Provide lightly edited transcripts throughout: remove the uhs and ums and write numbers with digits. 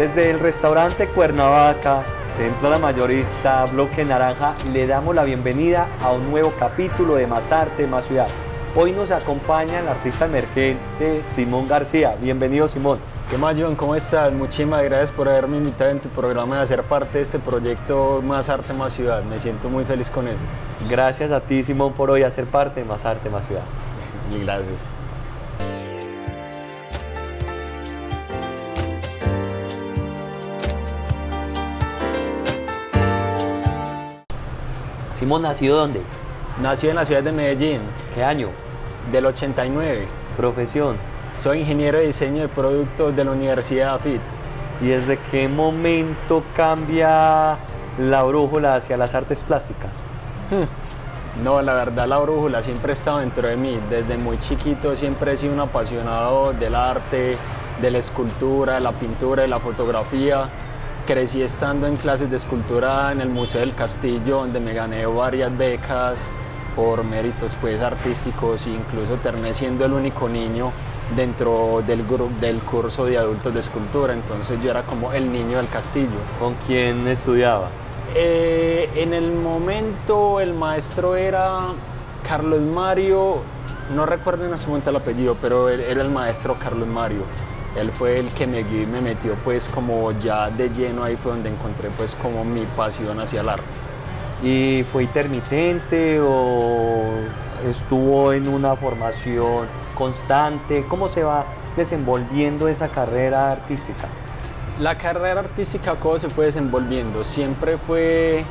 Desde el restaurante Cuernavaca, Centro La Mayorista, Bloque Naranja, le damos la bienvenida a un nuevo capítulo de Más Arte, Más Ciudad. Hoy nos acompaña el artista emergente Simón García. Bienvenido, Simón. ¿Qué más, John? ¿Cómo estás? Muchísimas gracias por haberme invitado en tu programa de hacer parte de este proyecto Más Arte, Más Ciudad. Me siento muy feliz con eso. Gracias a ti, Simón, por hoy hacer parte de Más Arte, Más Ciudad. Y gracias. Simón, ¿nacido dónde? Nací en la ciudad de Medellín, ¿Qué año? del 89. Profesión. Soy ingeniero de diseño de productos de la Universidad AFIT. ¿Y desde qué momento cambia la brújula hacia las artes plásticas? No, la verdad la brújula siempre ha estado dentro de mí. Desde muy chiquito siempre he sido un apasionado del arte, de la escultura, de la pintura, de la fotografía. Crecí estando en clases de escultura en el Museo del Castillo, donde me gané varias becas por méritos pues, artísticos, e incluso terminé siendo el único niño dentro del curso de adultos de escultura. Entonces yo era como el niño del castillo. ¿Con quién estudiaba? En el momento el maestro era Carlos Mario, no recuerdo en ese momento el apellido, pero él era el maestro Carlos Mario. Él fue el que me guió y me metió pues como ya de lleno, ahí fue donde encontré pues como mi pasión hacia el arte. ¿Y fue intermitente o estuvo en una formación constante? ¿Cómo se va desenvolviendo esa carrera artística? La carrera artística, ¿cómo se fue desenvolviendo? Siempre fue,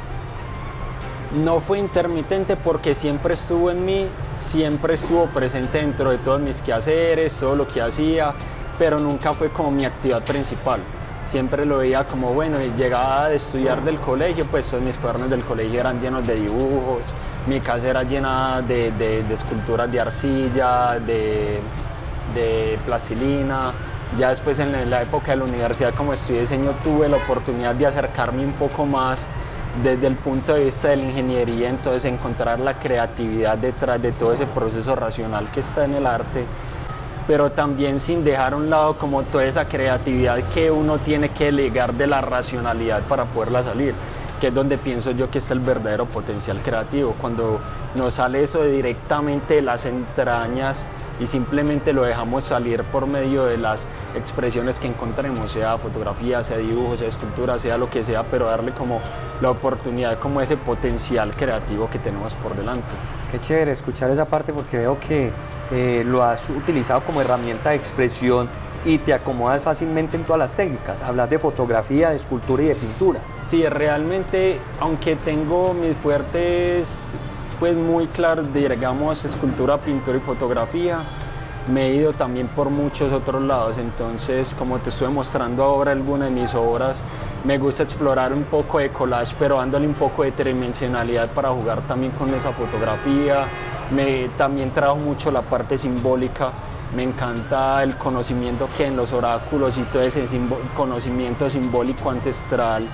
no fue intermitente porque siempre estuvo en mí, siempre estuvo presente dentro de todos mis quehaceres, todo lo que hacía, pero nunca fue como mi actividad principal. Siempre lo veía como, bueno, llegaba de estudiar del colegio, pues todos mis cuadernos del colegio eran llenos de dibujos, mi casa era llena de esculturas de arcilla, de plastilina. Ya después en la época de la universidad, como estudié diseño, tuve la oportunidad de acercarme un poco más desde el punto de vista de la ingeniería, entonces encontrar la creatividad detrás de todo ese proceso racional que está en el arte, pero también sin dejar a un lado como toda esa creatividad que uno tiene que ligar de la racionalidad para poderla salir, que es donde pienso yo que está el verdadero potencial creativo, cuando nos sale eso directamente de las entrañas y simplemente lo dejamos salir por medio de las expresiones que encontremos, sea fotografía, sea dibujo, sea escultura, sea lo que sea, pero darle como la oportunidad, como ese potencial creativo que tenemos por delante. Qué chévere escuchar esa parte porque veo que lo has utilizado como herramienta de expresión y te acomodas fácilmente en todas las técnicas. Hablas de fotografía, de escultura y de pintura. Sí, realmente, aunque tengo mis fuertes pues muy claros, digamos, escultura, pintura y fotografía, me he ido también por muchos otros lados. Entonces, como te estoy mostrando ahora algunas de mis obras, me gusta explorar un poco de collage, pero dándole un poco de tridimensionalidad para jugar también con esa fotografía. También trabajo mucho la parte simbólica. Me encanta el conocimiento que en los oráculos y todo ese conocimiento simbólico ancestral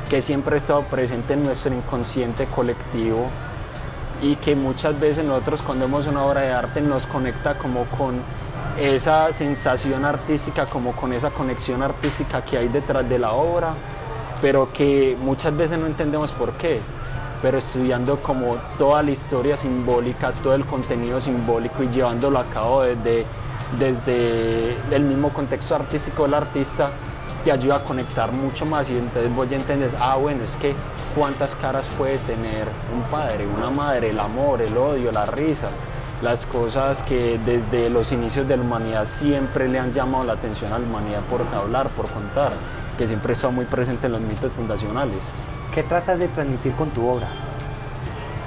que siempre ha estado presente en nuestro inconsciente colectivo y que muchas veces nosotros cuando vemos una obra de arte nos conecta como con esa sensación artística, como con esa conexión artística que hay detrás de la obra, pero que muchas veces no entendemos por qué. Pero estudiando como toda la historia simbólica, todo el contenido simbólico y llevándolo a cabo desde el mismo contexto artístico del artista, te ayuda a conectar mucho más y entonces vos ya entiendes, bueno, es que cuántas caras puede tener un padre, una madre, el amor, el odio, la risa, las cosas que desde los inicios de la humanidad siempre le han llamado la atención a la humanidad por hablar, por contar, que siempre está muy presente en los mitos fundacionales. ¿Qué tratas de transmitir con tu obra?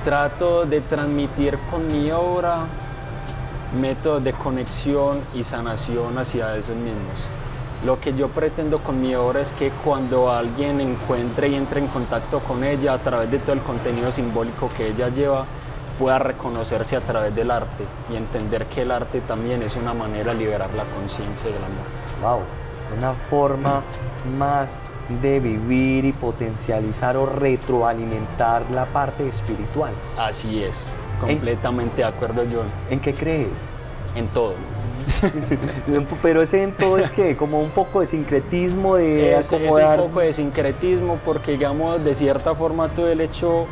Trato de transmitir con mi obra métodos de conexión y sanación hacia esos mismos. Lo que yo pretendo con mi obra es que cuando alguien encuentre y entre en contacto con ella a través de todo el contenido simbólico que ella lleva, pueda reconocerse a través del arte y entender que el arte también es una manera de liberar la conciencia y el amor. Wow, una forma más de vivir y potencializar o retroalimentar la parte espiritual. Así es, completamente de acuerdo, John. ¿En qué crees? En todo. Pero ese en todo es que como un poco de sincretismo, de Es acomodar. un poco de sincretismo porque, digamos, de cierta forma todo el hecho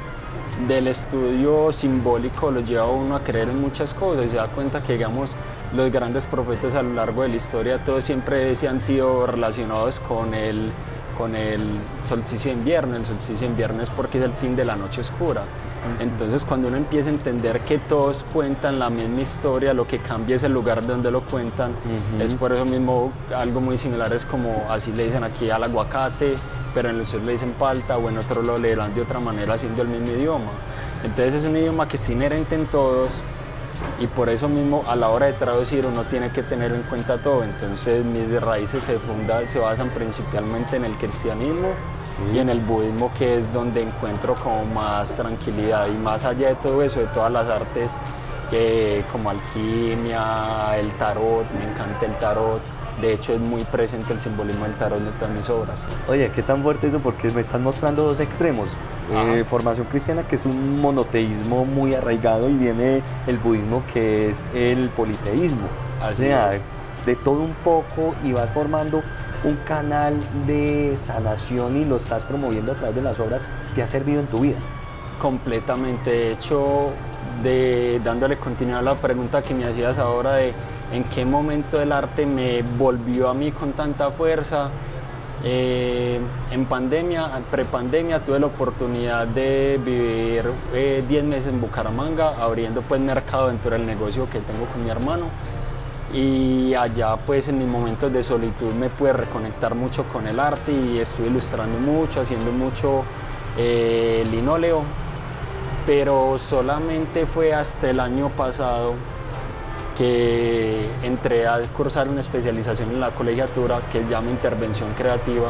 del estudio simbólico lo lleva a uno a creer en muchas cosas y se da cuenta que, digamos, los grandes profetas a lo largo de la historia todos siempre se han sido relacionados con el solsticio de invierno. El solsticio de invierno es porque es el fin de la noche oscura. Entonces, cuando uno empieza a entender que todos cuentan la misma historia, lo que cambia es el lugar donde lo cuentan. Es por eso mismo algo muy similar, es como así le dicen aquí al aguacate, pero en el sur le dicen palta, o en otro lo leerán de otra manera haciendo el mismo idioma. Entonces es un idioma que es inherente en todos y por eso mismo a la hora de traducir uno tiene que tener en cuenta todo. Entonces mis raíces se basan principalmente en el cristianismo y en el budismo, que es donde encuentro como más tranquilidad, y más allá de todo eso, de todas las artes como alquimia, el tarot, me encanta el tarot. De hecho, es muy presente el simbolismo del tarot en todas mis obras. Oye, qué tan fuerte eso, porque me están mostrando dos extremos. Formación cristiana, que es un monoteísmo muy arraigado, y viene el budismo, que es el politeísmo. Así o sea, es. de todo un poco, y vas formando un canal de sanación y lo estás promoviendo a través de las obras que ha servido en tu vida. Completamente. De hecho, dándole continuidad a la pregunta que me hacías ahora de en qué momento el arte me volvió a mí con tanta fuerza. En pandemia, prepandemia, tuve la oportunidad de vivir 10 meses en Bucaramanga, abriendo pues mercado dentro del negocio que tengo con mi hermano. Y allá pues en mis momentos de solitud me pude reconectar mucho con el arte y estuve ilustrando mucho, haciendo mucho linóleo, pero solamente fue hasta el año pasado que entré a cursar una especialización en la colegiatura que se llama Intervención Creativa,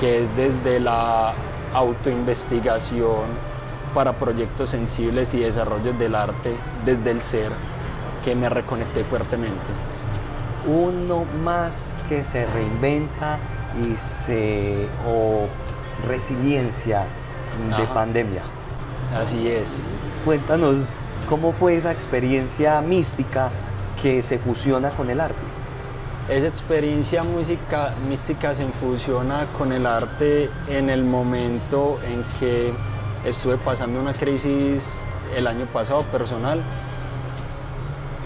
que es desde la autoinvestigación para proyectos sensibles y desarrollos del arte desde el ser, que me reconecté fuertemente. Uno más que se reinventa o resiliencia de Ajá. pandemia. Así es. Cuéntanos cómo fue esa experiencia mística que se fusiona con el arte. Esa experiencia mística se fusiona con el arte en el momento en que estuve pasando una crisis el año pasado personal,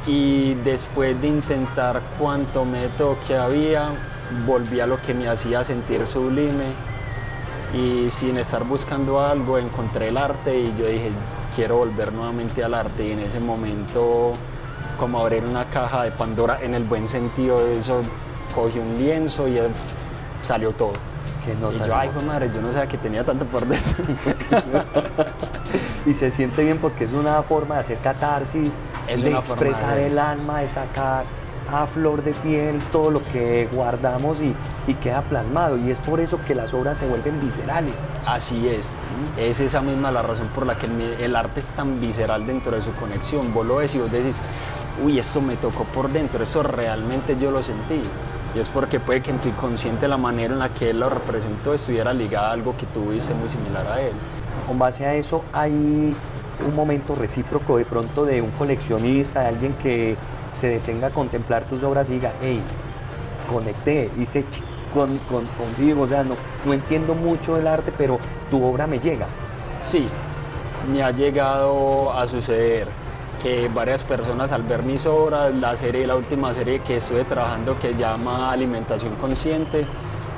y después de intentar cuanto método que había, volví a lo que me hacía sentir sublime, y sin estar buscando algo encontré el arte y yo dije, quiero volver nuevamente al arte. Y en ese momento, como abrir una caja de Pandora en el buen sentido de eso, cogí un lienzo y salió todo. Y yo, ay, madre, yo no sabía que tenía tanto por dentro. Y se siente bien porque es una forma de hacer catarsis, de expresar el alma, de sacar a flor de piel todo lo que guardamos y queda plasmado. Y es por eso que las obras se vuelven viscerales. Así es esa misma la razón por la que el arte es tan visceral dentro de su conexión. Vos lo ves y vos decís, uy, esto me tocó por dentro, eso realmente yo lo sentí. Y es porque puede que en tu inconsciente la manera en la que él lo representó estuviera ligada a algo que tú viste muy similar a él. Con base a eso, hay un momento recíproco de pronto de un coleccionista, de alguien que se detenga a contemplar tus obras y diga, hey, conecté, hice contigo, o sea, no entiendo mucho del arte, pero tu obra me llega. Sí, me ha llegado a suceder que varias personas al ver mis obras, la última serie que estuve trabajando, que se llama Alimentación Consciente,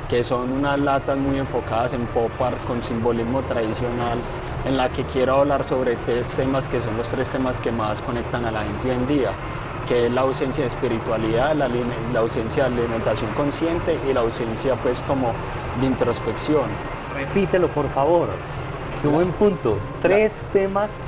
que son unas latas muy enfocadas en pop art con simbolismo tradicional, en la que quiero hablar sobre 3 temas que son los 3 temas que más conectan a la gente hoy en día, que es la ausencia de espiritualidad, la ausencia de alimentación consciente y la ausencia pues como de introspección. Repítelo, por favor. Qué buen punto. 3 temas.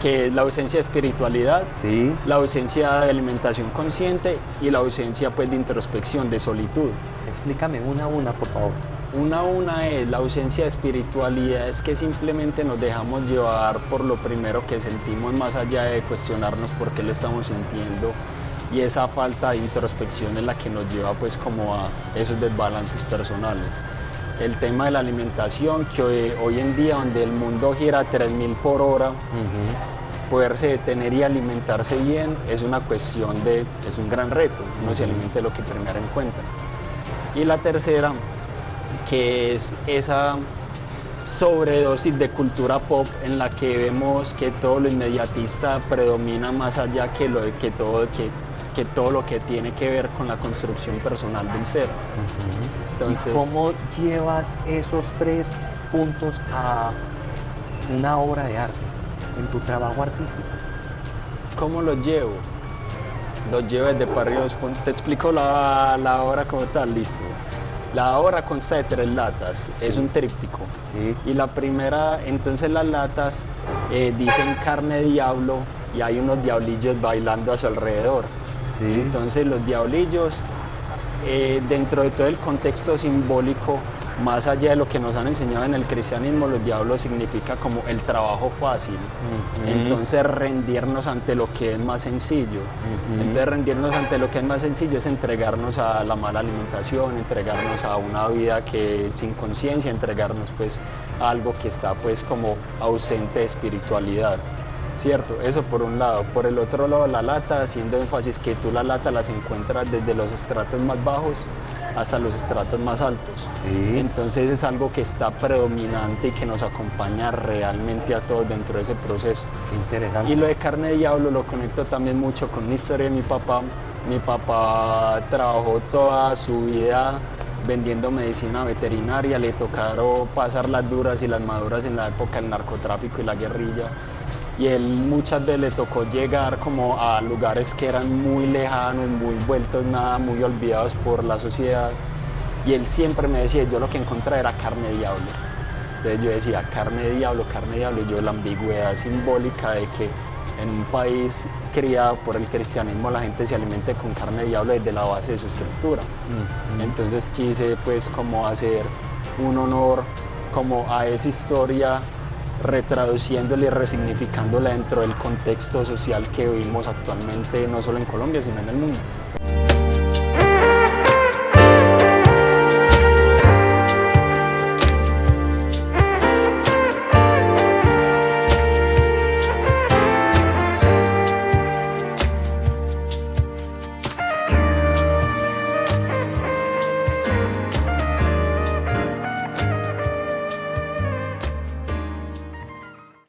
Que es la ausencia de espiritualidad, sí, la ausencia de alimentación consciente y la ausencia pues de introspección, de solitud. Explícame una a una, por favor. Una a una es la ausencia de espiritualidad, es que simplemente nos dejamos llevar por lo primero que sentimos más allá de cuestionarnos por qué lo estamos sintiendo, y esa falta de introspección es la que nos lleva pues como a esos desbalances personales. El tema de la alimentación, que hoy en día donde el mundo gira a 3000 por hora, poderse detener y alimentarse bien es una cuestión es un gran reto, uno se alimente de lo que primero encuentra. Y la tercera, que es esa sobredosis de cultura pop en la que vemos que todo lo inmediatista predomina más allá que todo lo que tiene que ver con la construcción personal del ser. Entonces, ¿y cómo llevas esos 3 puntos a una obra de arte en tu trabajo artístico? ¿Cómo lo llevo? Lo llevo desde para arriba. Te explico la obra como tal, listo. La obra consta de 3 latas, sí. Es un tríptico. Sí. Y la primera, entonces las latas dicen carne diablo y hay unos diablillos bailando a su alrededor. Sí. Entonces los diablillos, dentro de todo el contexto simbólico, más allá de lo que nos han enseñado en el cristianismo, los diablos significa como el trabajo fácil. Entonces rendirnos ante lo que es más sencillo. Entonces rendirnos ante lo que es más sencillo es entregarnos a la mala alimentación, entregarnos a una vida que sin conciencia, entregarnos pues a algo que está pues como ausente de espiritualidad. ¿Cierto? Eso por un lado. Por el otro lado, la lata, haciendo énfasis que tú la lata las encuentras desde los estratos más bajos hasta los estratos más altos. Sí. Entonces es algo que está predominante y que nos acompaña realmente a todos dentro de ese proceso. Interesante. Y lo de carne de diablo lo conecto también mucho con la historia de mi papá. Mi papá trabajó toda su vida vendiendo medicina veterinaria, le tocaron pasar las duras y las maduras en la época del narcotráfico y la guerrilla. Y él muchas veces le tocó llegar como a lugares que eran muy lejanos, muy vueltos nada, muy olvidados por la sociedad. Y él siempre me decía, yo lo que encontraba era carne de diablo. Entonces yo decía, carne de diablo, y yo la ambigüedad simbólica de que en un país criado por el cristianismo la gente se alimente con carne de diablo desde la base de su estructura. Entonces quise pues como hacer un honor como a esa historia, retraduciéndola y resignificándola dentro del contexto social que vivimos actualmente, no solo en Colombia, sino en el mundo.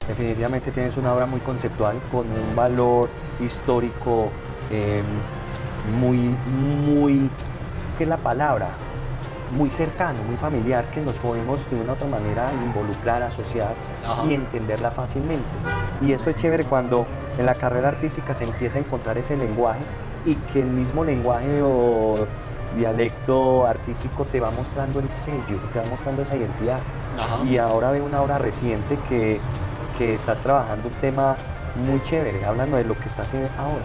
Definitivamente tienes una obra muy conceptual, con un valor histórico ¿qué es la palabra? Muy cercano, muy familiar, que nos podemos de una u otra manera involucrar, asociar y entenderla fácilmente. Y esto es chévere cuando en la carrera artística se empieza a encontrar ese lenguaje y que el mismo lenguaje o dialecto artístico te va mostrando el sello, te va mostrando esa identidad. Y ahora veo una obra reciente que estás trabajando un tema muy chévere. Háblanos de lo que estás haciendo ahora.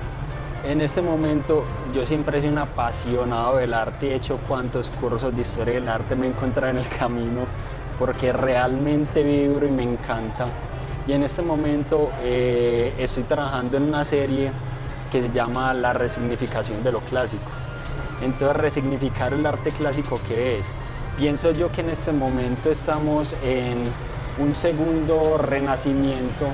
En este momento yo siempre he sido un apasionado del arte, he hecho cuantos cursos de historia del arte me he encontrado en el camino porque realmente vibro y me encanta. Y en este momento estoy trabajando en una serie que se llama La resignificación de lo clásico. Entonces, resignificar el arte clásico, ¿qué es? Pienso yo que en este momento estamos en un segundo renacimiento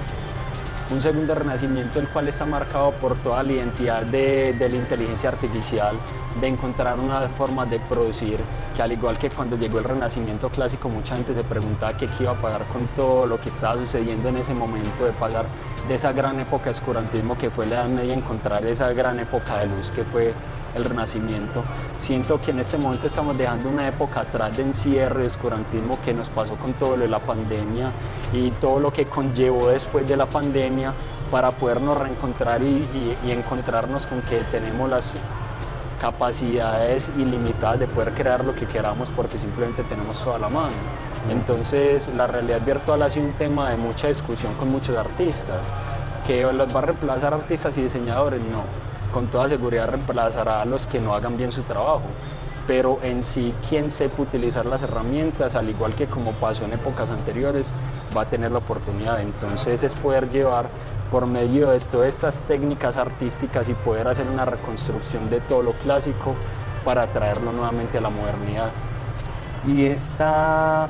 el cual está marcado por toda la identidad de la inteligencia artificial, de encontrar unas formas de producir, que al igual que cuando llegó el renacimiento clásico, mucha gente se preguntaba qué iba a pasar con todo lo que estaba sucediendo en ese momento, de pasar de esa gran época de oscurantismo que fue la Edad Media, encontrar esa gran época de luz que fue el Renacimiento. Siento que en este momento estamos dejando una época atrás de encierro y oscurantismo que nos pasó con todo lo de la pandemia y todo lo que conllevó después de la pandemia, para podernos reencontrar y encontrarnos con que tenemos las capacidades ilimitadas de poder crear lo que queramos porque simplemente tenemos toda la mano. Entonces la realidad virtual ha sido un tema de mucha discusión con muchos artistas. ¿Que los va a reemplazar artistas y diseñadores? No, con toda seguridad reemplazará a los que no hagan bien su trabajo, pero en sí quien sepa utilizar las herramientas, al igual que como pasó en épocas anteriores, va a tener la oportunidad. Entonces es poder llevar por medio de todas estas técnicas artísticas y poder hacer una reconstrucción de todo lo clásico para traerlo nuevamente a la modernidad. Y esta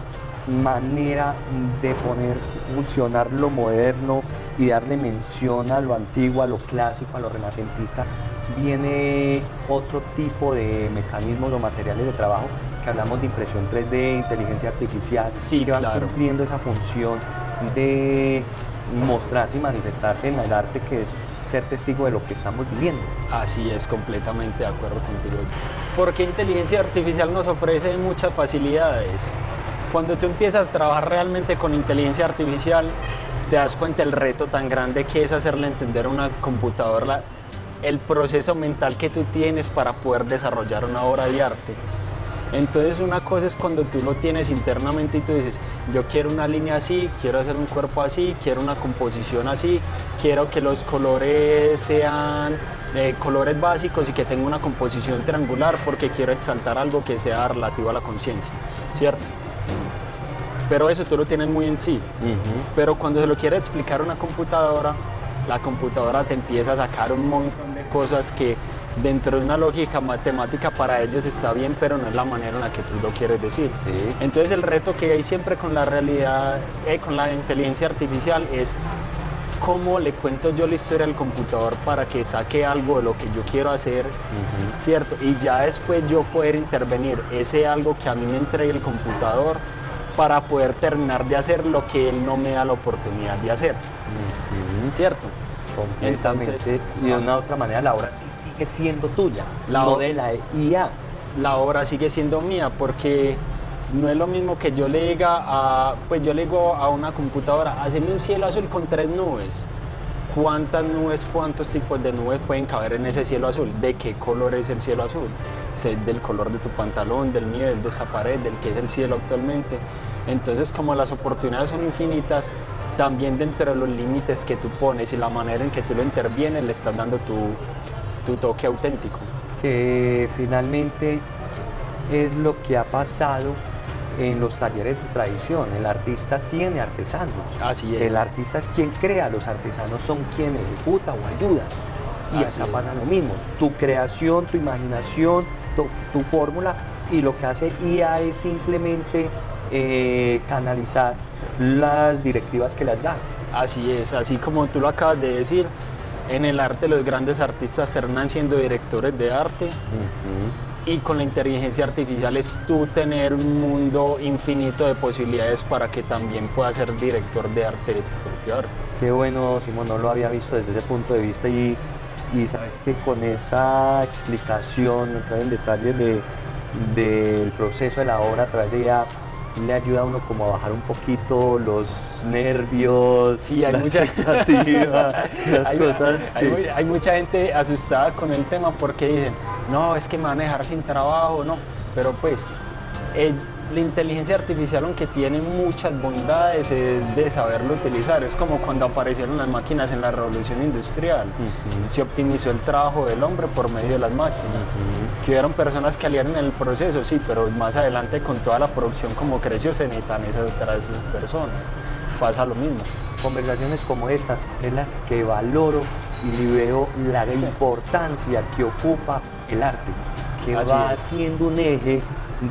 manera de poner funcionar lo moderno y darle mención a lo antiguo, a lo clásico, a lo renacentista, viene otro tipo de mecanismos o materiales de trabajo que hablamos de impresión 3D, inteligencia artificial, Sí, que van claro. cumpliendo esa función de mostrarse y manifestarse en el arte, que es ser testigo de lo que estamos viviendo. Así es, completamente de acuerdo contigo. Porque inteligencia artificial nos ofrece muchas facilidades. Cuando tú empiezas a trabajar realmente con inteligencia artificial, te das cuenta del reto tan grande que es hacerle entender a una computadora el proceso mental que tú tienes para poder desarrollar una obra de arte. Entonces una cosa es cuando tú lo tienes internamente y tú dices, yo quiero una línea así, quiero hacer un cuerpo así, quiero una composición así, quiero que los colores sean colores básicos y que tenga una composición triangular porque quiero exaltar algo que sea relativo a la conciencia, ¿cierto? Pero eso tú lo tienes muy en sí. Pero cuando se lo quiere explicar a una computadora, la computadora te empieza a sacar un montón de cosas que dentro de una lógica matemática para ellos está bien, pero no es la manera en la que tú lo quieres decir. Sí. Entonces el reto que hay siempre con la realidad, con la inteligencia artificial es cómo le cuento yo la historia al computador para que saque algo de lo que yo quiero hacer, ¿cierto? Y ya después yo poder intervenir ese algo que a mí me entregue el computador para poder terminar de hacer lo que él no me da la oportunidad de hacer, ¿cierto? Completamente. Entonces, y de una u otra manera la obra sí sigue siendo tuya, La no o- de la IA. la obra sigue siendo mía porque no es lo mismo que yo le diga pues yo le digo a una computadora, hazme un cielo azul con 3 nubes. ¿Cuántas nubes, cuántos tipos de nubes pueden caber en ese cielo azul? ¿De qué color es el cielo azul? ¿Es del color de tu pantalón, del mío, de esa pared, del que es el cielo actualmente? Entonces, como las oportunidades son infinitas, también dentro de los límites que tú pones y la manera en que tú lo intervienes, le estás dando tu toque auténtico. Que finalmente es lo que ha pasado en los talleres de tradición. El artista tiene artesanos. Así es. El artista es quien crea, los artesanos son quien ejecuta o ayuda. Y Así acá es. pasa lo mismo. Tu creación, tu imaginación, tu fórmula, y lo que hace IA es simplemente canalizar las directivas que las da. Así es, así como tú lo acabas de decir, en el arte los grandes artistas terminan siendo directores de arte y con la inteligencia artificial es tú tener un mundo infinito de posibilidades para que también puedas ser director de arte de tu propio arte. Qué bueno, Simón, no lo había visto desde ese punto de vista y sabes que con esa explicación, entrar en detalles del proceso de la obra a través de ella, le ayuda a uno como a bajar un poquito los nervios, Sí, hay la mucha- expectativa, las cosas que... Hay mucha gente asustada con el tema porque dicen, no, es que me van a dejar sin trabajo, no, pero pues la inteligencia artificial, aunque tiene muchas bondades, es de saberlo utilizar. Es como cuando aparecieron las máquinas en la revolución industrial. Se optimizó el trabajo del hombre por medio de las máquinas. Que hubieron personas que aliaron en el proceso, sí, pero más adelante con toda la producción como creció se necesitan esas personas. Pasa lo mismo. Conversaciones como estas es las que valoro y veo la importancia que ocupa el arte, que Así va es. siendo un eje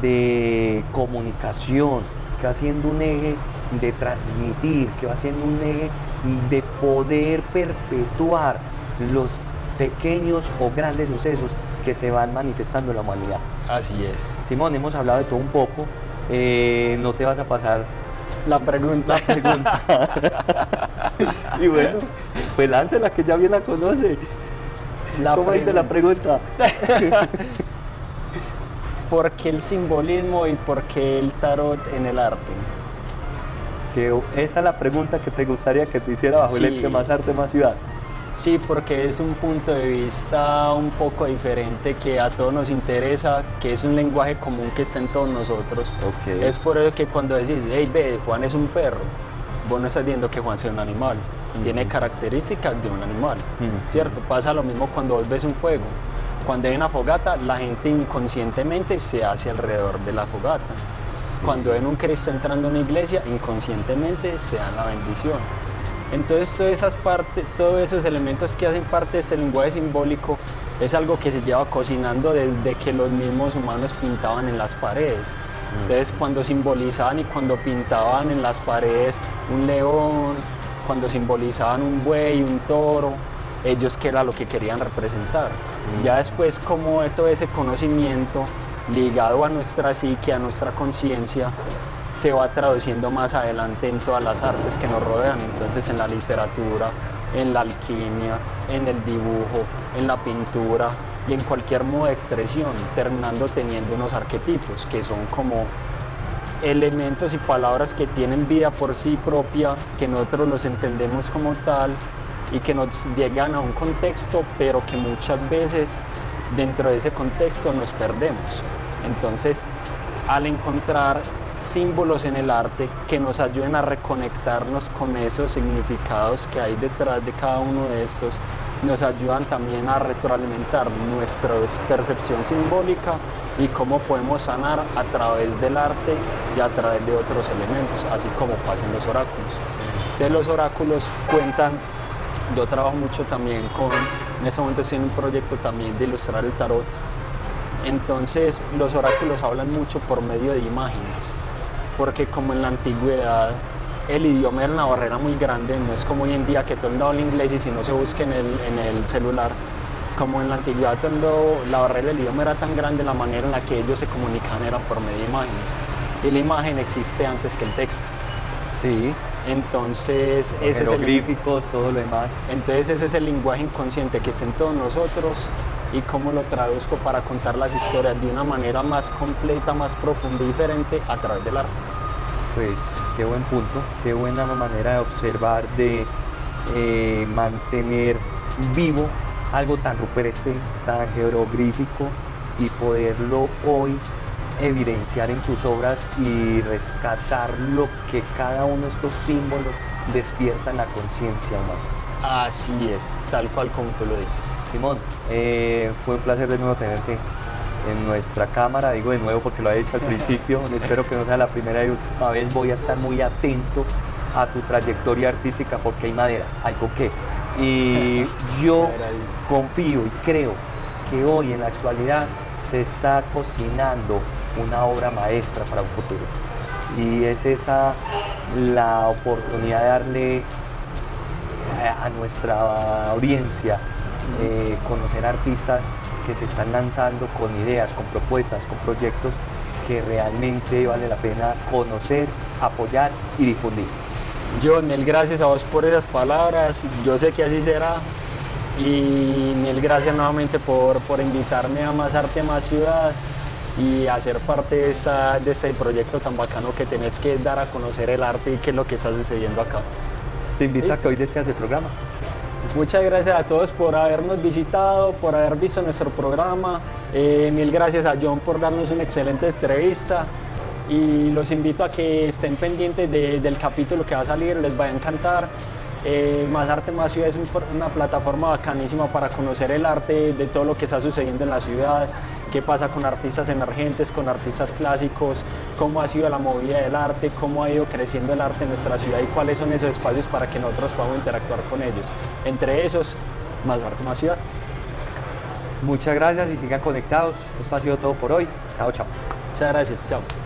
de comunicación, que va siendo un eje de transmitir, que va siendo un eje de poder perpetuar los pequeños o grandes sucesos que se van manifestando en la humanidad. Así es. Simón, hemos hablado de todo un poco, no te vas a pasar La pregunta. la pregunta. Y bueno, pues láncela que ya bien la conoce. ¿Cómo dice la pregunta? ¿Por qué el simbolismo y por qué el tarot en el arte? Que esa es la pregunta que te gustaría que te hiciera bajo el Sí. ente Más Arte Más Ciudad. Sí, porque es un punto de vista un poco diferente que a todos nos interesa, que es un lenguaje común que está en todos nosotros. Ok. Es por eso que cuando decís, hey, ve, Juan es un perro, vos no estás diciendo que Juan sea un animal, tiene características de un animal, ¿cierto? Pasa lo mismo cuando vos ves un fuego. Cuando hay una fogata, la gente inconscientemente se hace alrededor de la fogata. Cuando ven un Cristo entrando a una iglesia, inconscientemente se dan la bendición. Entonces todos esos elementos que hacen parte de este lenguaje simbólico es algo que se lleva cocinando desde que los mismos humanos pintaban en las paredes. Entonces cuando simbolizaban y cuando pintaban en las paredes un león, cuando simbolizaban un buey, un toro, ellos qué era lo que querían representar. Ya después como todo ese conocimiento ligado a nuestra psique, a nuestra conciencia, se va traduciendo más adelante en todas las artes que nos rodean, entonces en la literatura, en la alquimia, en el dibujo, en la pintura y en cualquier modo de expresión, terminando teniendo unos arquetipos que son como elementos y palabras que tienen vida por sí propia, que nosotros los entendemos como tal y que nos llegan a un contexto, pero que muchas veces dentro de ese contexto nos perdemos. Entonces, al encontrar símbolos en el arte que nos ayuden a reconectarnos con esos significados que hay detrás de cada uno de estos, nos ayudan también a retroalimentar nuestra percepción simbólica y cómo podemos sanar a través del arte y a través de otros elementos, así como pasa en los oráculos. De los oráculos cuentan, yo trabajo mucho también en ese momento estoy en un proyecto también de ilustrar el tarot. Entonces los oráculos hablan mucho por medio de imágenes, porque como en la antigüedad el idioma era una barrera muy grande, no es como hoy en día que todo el mundo habla inglés y si no se busca en el celular, como en la antigüedad la barrera del idioma era tan grande, la manera en la que ellos se comunicaban era por medio de imágenes, y la imagen existe antes que el texto. Sí. Entonces, jeroglíficos, todo lo demás. Entonces ese es el lenguaje inconsciente que está en todos nosotros y cómo lo traduzco para contar las historias de una manera más completa, más profunda y diferente a través del arte. Pues qué buen punto, qué buena manera de observar, de mantener vivo algo tan rupestre, tan jeroglífico y poderlo hoy evidenciar en tus obras y rescatar lo que cada uno de estos símbolos despierta en la conciencia humana. Así es, tal cual como tú lo dices. Simón, fue un placer de nuevo tenerte en nuestra cámara, digo de nuevo porque lo he dicho al principio, espero que no sea la primera y última vez, voy a estar muy atento a tu trayectoria artística porque hay madera, hay coqué, y yo confío y creo que hoy en la actualidad se está cocinando una obra maestra para un futuro, y es esa la oportunidad de darle a nuestra audiencia conocer artistas que se están lanzando con ideas, con propuestas, con proyectos que realmente vale la pena conocer, apoyar y difundir. John, mil gracias a vos por esas palabras, yo sé que así será y mil gracias nuevamente por invitarme a Más Arte, Más Ciudad y hacer parte de este proyecto tan bacano que tenés que dar a conocer el arte y qué es lo que está sucediendo acá. Te invito a que hoy despegas el programa. Muchas gracias a todos por habernos visitado, por haber visto nuestro programa. Mil gracias a John por darnos una excelente entrevista y los invito a que estén pendientes del capítulo que va a salir, les va a encantar. Más Arte, Más Ciudad es una plataforma bacanísima para conocer el arte de todo lo que está sucediendo en la ciudad, qué pasa con artistas emergentes, con artistas clásicos, cómo ha sido la movida del arte, cómo ha ido creciendo el arte en nuestra ciudad y cuáles son esos espacios para que nosotros podamos interactuar con ellos. Entre esos, Más Arte, Más Ciudad. Muchas gracias y sigan conectados. Esto ha sido todo por hoy. Chao, chao. Muchas gracias. Chao.